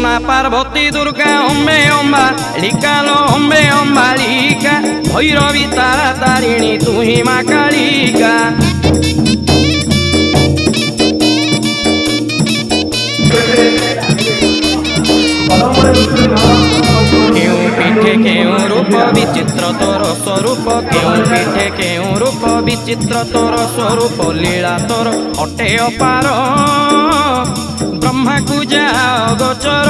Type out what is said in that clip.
মা পার্বতী দুর্গা অম্বে অম্বালিকা লো অম্বে অম্বালিকা ভৈরবী তারা তারিণী তুই মা কালিকা। কেউ পিঠে কেউ রূপ বিচিত্র তোর স্বরূপ, কেউ পিঠে কেউ রূপ বিচিত্র তোর স্বরূপ, লীলা তোর অটে অপার ব্রহ্মাକୁ ଯାଅ ଗୋଚର।